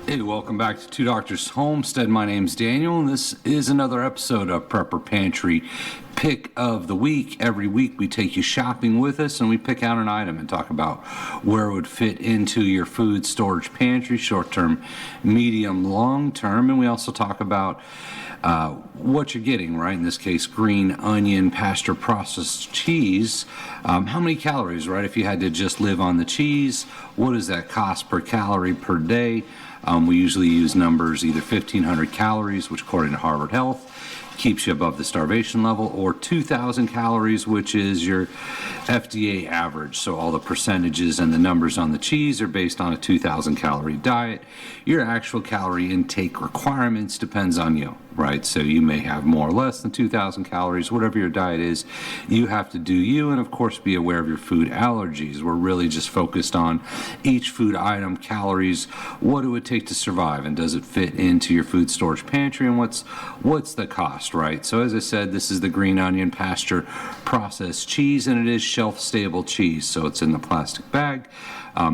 Hey, welcome back to Two Doctors Homestead. My name's Daniel, and this is another episode of Prepper Pantry Pick of the Week. Every week we take you shopping with us, and we pick out an item and talk about where it would fit into your food storage pantry, short-term, medium, long-term, and we also talk about what you're getting, right? In this case, green onion, pasture processed cheese. How many calories, right? If you had to just live on the cheese, what does that cost per calorie per day? We usually use numbers either 1,500 calories, which according to Harvard Health keeps you above the starvation level, or 2,000 calories, which is your FDA average. So all the percentages and the numbers on the cheese are based on a 2,000 calorie diet. Your actual calorie intake requirements depends on you, right? So you may have more or less than 2,000 calories, whatever your diet is. You have to do you, and of course be aware of your food allergies. We're really just focused on each food item, calories, what it would take to survive, and does it fit into your food storage pantry, and what's the cost, right? So as I said, this is the green onion pasture processed cheese, and it is shelf-stable cheese, so it's in the plastic bag.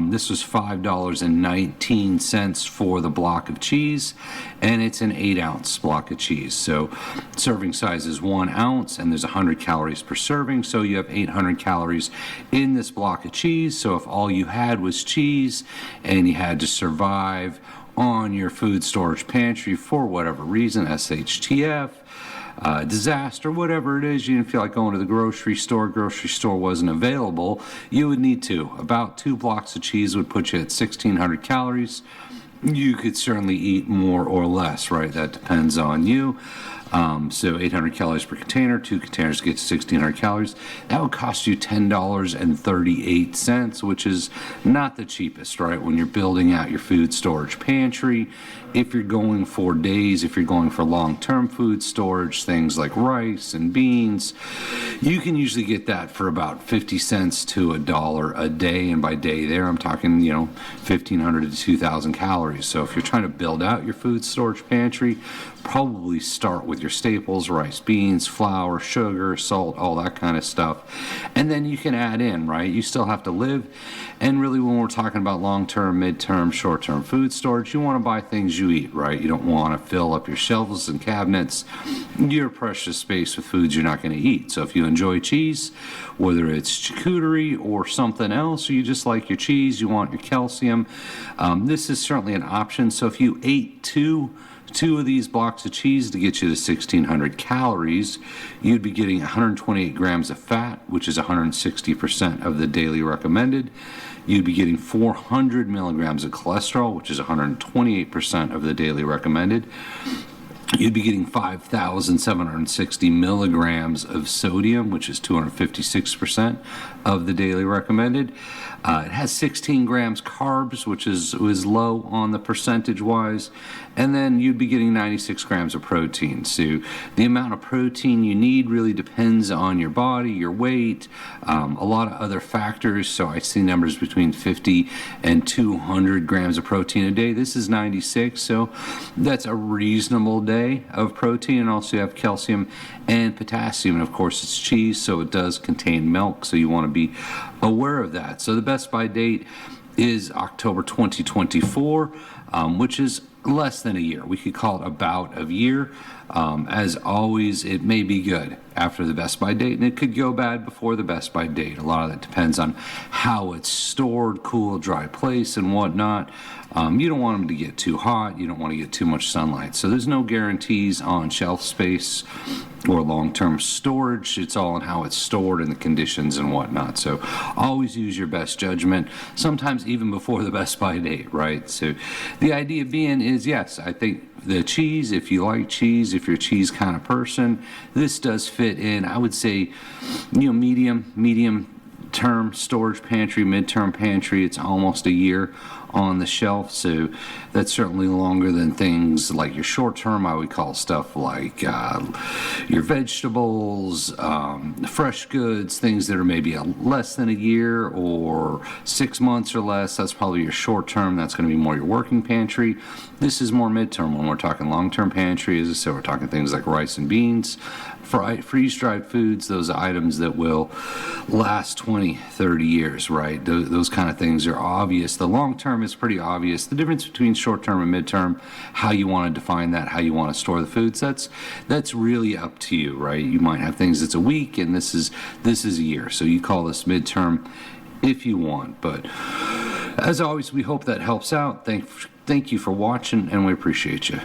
This was $5.19 for the block of cheese, and it's an 8-ounce block of cheese. So serving size is 1 ounce, and there's 100 calories per serving, so you have 800 calories in this block of cheese. So if all you had was cheese and you had to survive on your food storage pantry for whatever reason, Shtf, disaster, whatever it is, you didn't feel like going to the grocery store wasn't available, you would need about 2 blocks of cheese would put you at 1,600 calories. You could certainly eat more or less, right? That depends on you. So 800 calories per container, 2 containers get 1,600 calories. That would cost you $10.38, which is not the cheapest, right? When you're building out your food storage pantry, if you're going for days, if you're going for long-term food storage, things like rice and beans, you can usually get that for about 50 cents to $1 a day. And by day there, I'm talking, 1,500 to 2,000 calories. So if you're trying to build out your food storage pantry, probably start with your staples, rice, beans, flour, sugar, salt, all that kind of stuff. And then you can add in, right? You still have to live. And really, when we're talking about long-term, mid-term, short-term food storage, you want to buy things you eat, right? You don't want to fill up your shelves and cabinets, your precious space with foods you're not going to eat. So if you enjoy cheese, whether it's charcuterie or something else, or you just like your cheese, you want your calcium, this is certainly an option. So if you ate two of these blocks of cheese to get you to 1,600 calories, you'd be getting 128 grams of fat, which is 160% of the daily recommended. You'd be getting 400 milligrams of cholesterol, which is 128% of the daily recommended. You'd be getting 5,760 milligrams of sodium, which is 256% of the daily recommended. It has 16 grams carbs, which is low on the percentage-wise. And then you'd be getting 96 grams of protein. So the amount of protein you need really depends on your body, your weight, a lot of other factors. So I see numbers between 50 and 200 grams of protein a day. This is 96, so that's a reasonable day of protein. And also you have calcium and potassium. And of course it's cheese, so it does contain milk, so you want to be aware of that. So the best by date is October 2024, which is less than a year. We could call it about a year. As always, it may be good after the best by date, and it could go bad before the best by date. A lot of that depends on how it's stored, cool, dry place, and whatnot. You don't want them to get too hot. You don't want to get too much sunlight. So there's no guarantees on shelf space or long-term storage. It's all on how it's stored and the conditions and whatnot. So always use your best judgment, sometimes even before the best by date, right? So the idea being is, yes, I think the cheese, if you like cheese, if you're a cheese kind of person, this does fit in, I would say, medium term storage pantry, midterm pantry. It's almost a year on the shelf, so that's certainly longer than things like your short term. I would call stuff like your vegetables, fresh goods, things that are maybe less than a year or 6 months or less. That's probably your short term. That's going to be more your working pantry. This is more midterm when we're talking long term pantry. As I said, we're talking things like rice and beans, freeze-dried foods, those items that will last 20, 30 years, right? Those kind of things are obvious. The long term is pretty obvious. The difference between short-term and midterm, how you want to define that, how you want to store the foods, that's really up to you, right? You might have things that's a week, and this is a year. So you call this midterm if you want. But as always, we hope that helps out. Thank you for watching, and we appreciate you.